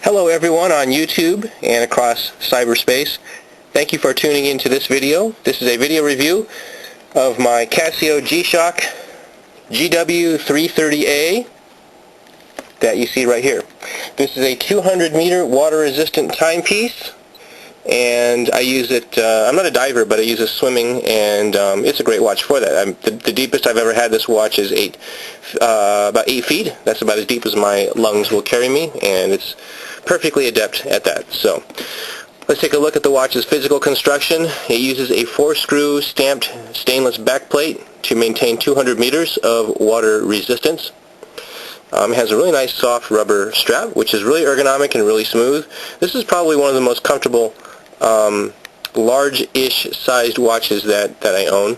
Hello everyone on YouTube and across cyberspace. Thank you for tuning into this video. This is a video review of my Casio G-Shock GW-330A that you see right here. This is a 200 meter water resistant timepiece, and I use it, I'm not a diver, but I use it swimming, and it's a great watch for that. The deepest I've ever had this watch is about 8 feet. That's about as deep as my lungs will carry me, and it's perfectly adept at that. So let's take a look at the watch's physical construction. It uses a 4-screw stamped stainless backplate to maintain 200 meters of water resistance. It has a really nice soft rubber strap, which is really ergonomic and really smooth. This is probably one of the most comfortable large-ish sized watches that I own.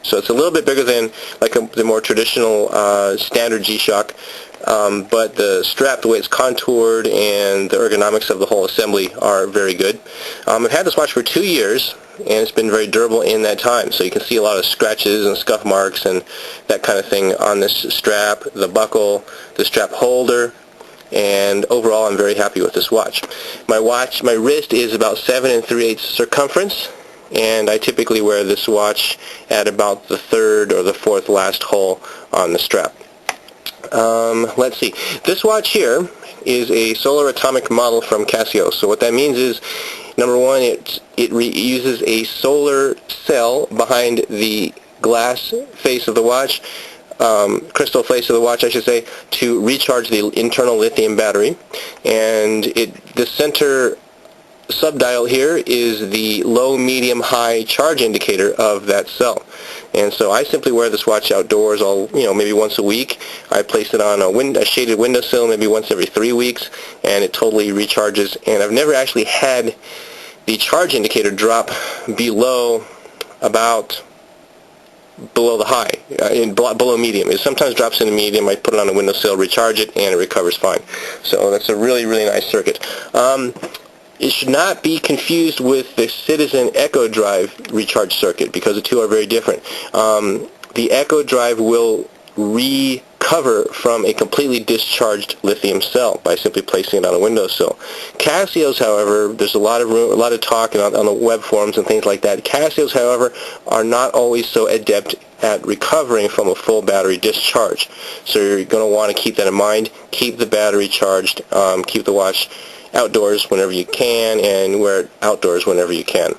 So it's a little bit bigger than like the more traditional standard G-Shock, but the strap, the way it's contoured, and the ergonomics of the whole assembly are very good. I've had this watch for 2 years, and it's been very durable in that time. So you can see a lot of scratches and scuff marks and that kind of thing on this strap, the buckle, the strap holder, and overall I'm very happy with this watch. My wrist is about 7 3/8 circumference, and I typically wear this watch at about the 3rd or the 4th last hole on the strap. Let's see. This watch here is a solar atomic model from Casio. So what that means is, number one, it uses a solar cell behind the glass face of the watch, crystal face of the watch, I should say, to recharge the internal lithium battery. And the center subdial here is the low, medium, high charge indicator of that cell. And so I simply wear this watch outdoors, maybe once a week. I place it on a shaded windowsill maybe once every 3 weeks, and it totally recharges. And I've never actually had the charge indicator drop below the high, below medium. It sometimes drops into medium. I put it on a windowsill, recharge it, and it recovers fine. So that's a really, really nice circuit. It should not be confused with the Citizen Echo Drive recharge circuit, because the two are very different. The Echo Drive will recover from a completely discharged lithium cell by simply placing it on a windowsill. Casios, however, there's a lot of talk on the web forums and things like that. Casios, however, are not always so adept at recovering from a full battery discharge. So you're going to want to keep that in mind. Keep the battery charged. Keep the watch outdoors whenever you can, and wear it outdoors whenever you can.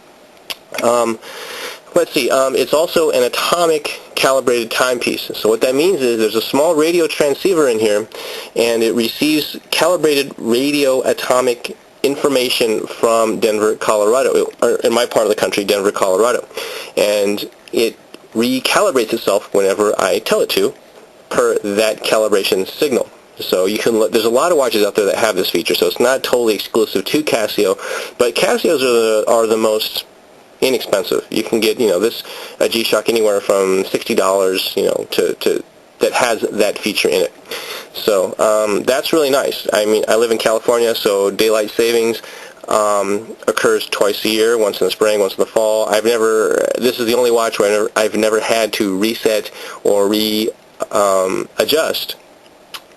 Let's see, it's also an atomic calibrated timepiece. So what that means is there's a small radio transceiver in here, and it receives calibrated radio atomic information from Denver, Colorado, or in my part of the country, Denver, Colorado. And it recalibrates itself whenever I tell it to, per that calibration signal. So you can there's a lot of watches out there that have this feature, so it's not totally exclusive to Casio, but Casios are the most inexpensive. You can get a G-Shock anywhere from $60 to that has that feature in it. So that's really nice. I mean, I live in California, so daylight savings occurs twice a year, once in the spring, once in the fall. This is the only watch where I've never had to reset or adjust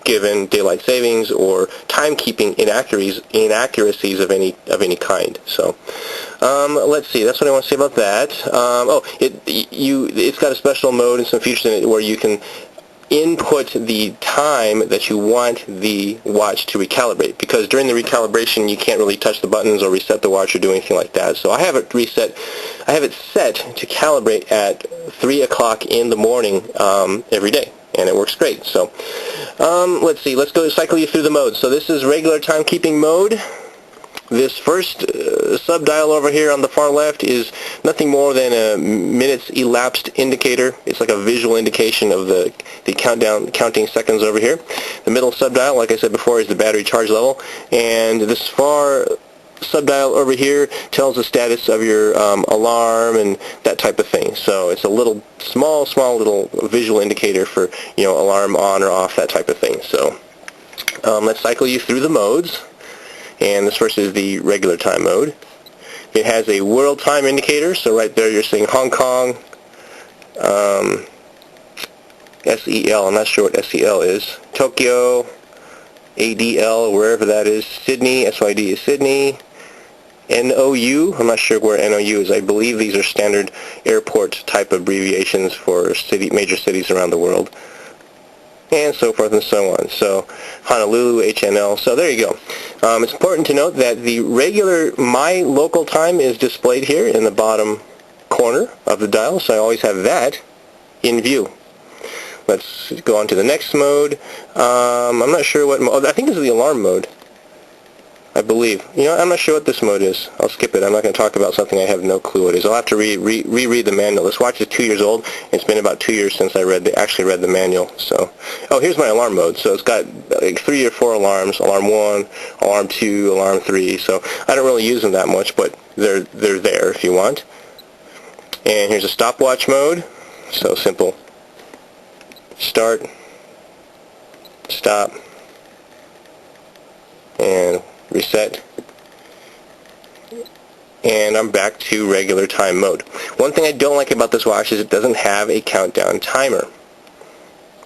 given daylight savings or timekeeping inaccuracies of any kind. So let's see. That's what I want to say about that. It's got a special mode and some features in it where you can input the time that you want the watch to recalibrate, because during the recalibration you can't really touch the buttons or reset the watch or do anything like that. So I have it set to calibrate at 3 o'clock in the morning every day, and it works great. So let's see, let's go cycle you through the modes. So this is regular timekeeping mode. This first subdial over here on the far left is nothing more than a minutes elapsed indicator. It's like a visual indication of the counting seconds over here. The middle subdial, like I said before, is the battery charge level, and this far subdial over here tells the status of your alarm and that type of thing. So it's a little small little visual indicator for alarm on or off, that type of thing. So let's cycle you through the modes. And this first is the regular time mode. It has a world time indicator, so right there you're seeing Hong Kong, SEL, I'm not sure what SEL is, Tokyo, ADL, wherever that is, Sydney, SYD is Sydney. NOU, I'm not sure where NOU is. I believe these are standard airport type abbreviations for major cities around the world. And so forth and so on. So Honolulu, HNL. So there you go. It's important to note that the regular my local time is displayed here in the bottom corner of the dial, so I always have that in view. Let's go on to the next mode. I'm not sure what mode. I think this is the alarm mode, I believe. You know, I'm not sure what this mode is. I'll skip it. I'm not going to talk about something I have no clue what it is. I'll have to reread the manual. This watch is 2 years old. It's been about 2 years since I actually read the manual. So, oh, here's my alarm mode. So it's got like 3 or 4 alarms. Alarm 1, alarm 2, alarm 3. So I don't really use them that much, but they're there if you want. And here's a stopwatch mode. So simple. Start, stop, and reset, and I'm back to regular time mode. One thing I don't like about this watch is it doesn't have a countdown timer.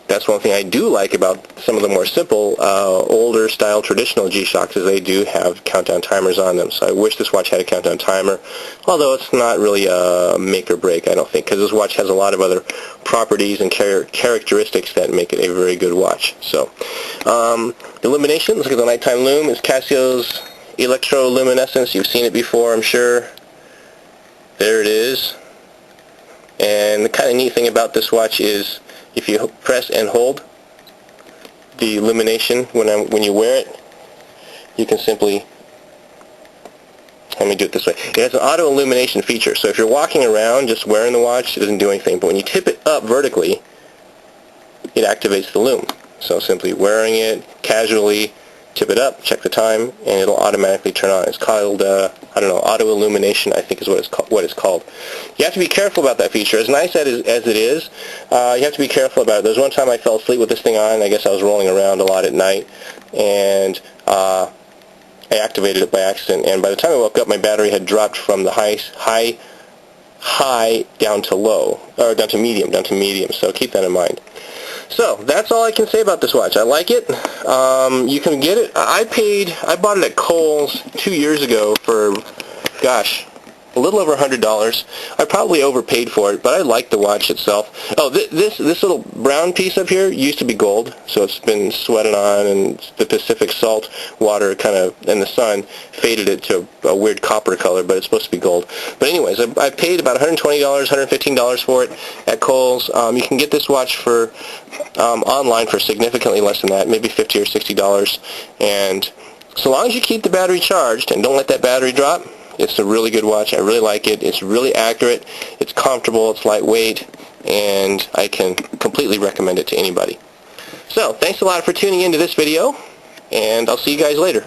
That's one thing I do like about some of the more simple, older style traditional G-Shocks is they do have countdown timers on them. So I wish this watch had a countdown timer, although it's not really a make or break, I don't think, because this watch has a lot of other properties and characteristics that make it a very good watch. So illumination, let's look at the nighttime lume. It's Casio's Electroluminescence. You've seen it before, I'm sure. There it is. And the kind of neat thing about this watch is if you press and hold the illumination when you wear it, you can simply, let me do it this way. It has an auto illumination feature, so if you're walking around just wearing the watch, it doesn't do anything. But when you tip it up vertically, it activates the lume. So simply wearing it casually, tip it up, check the time, and it'll automatically turn on. It's called, I don't know, auto illumination, I think is what it's called. You have to be careful about that feature. As nice as it is, you have to be careful about it. There was one time I fell asleep with this thing on. I guess I was rolling around a lot at night, and I activated it by accident. And by the time I woke up, my battery had dropped from the high down to low, or down to medium. So keep that in mind. So that's all I can say about this watch. I like it. You can get it. I bought it at Kohl's 2 years ago for, gosh, a little over $100. I probably overpaid for it, but I like the watch itself. Oh, this little brown piece up here used to be gold, so it's been sweated on, and the Pacific salt water kind of, and the sun faded it to a weird copper color, but it's supposed to be gold. But anyways, I paid about $120, $115 for it at Kohl's. You can get this watch for online for significantly less than that, maybe $50 or $60, and so long as you keep the battery charged and don't let that battery drop, it's a really good watch. I really like it. It's really accurate. It's comfortable. It's lightweight. And I can completely recommend it to anybody. So, thanks a lot for tuning into this video. And I'll see you guys later.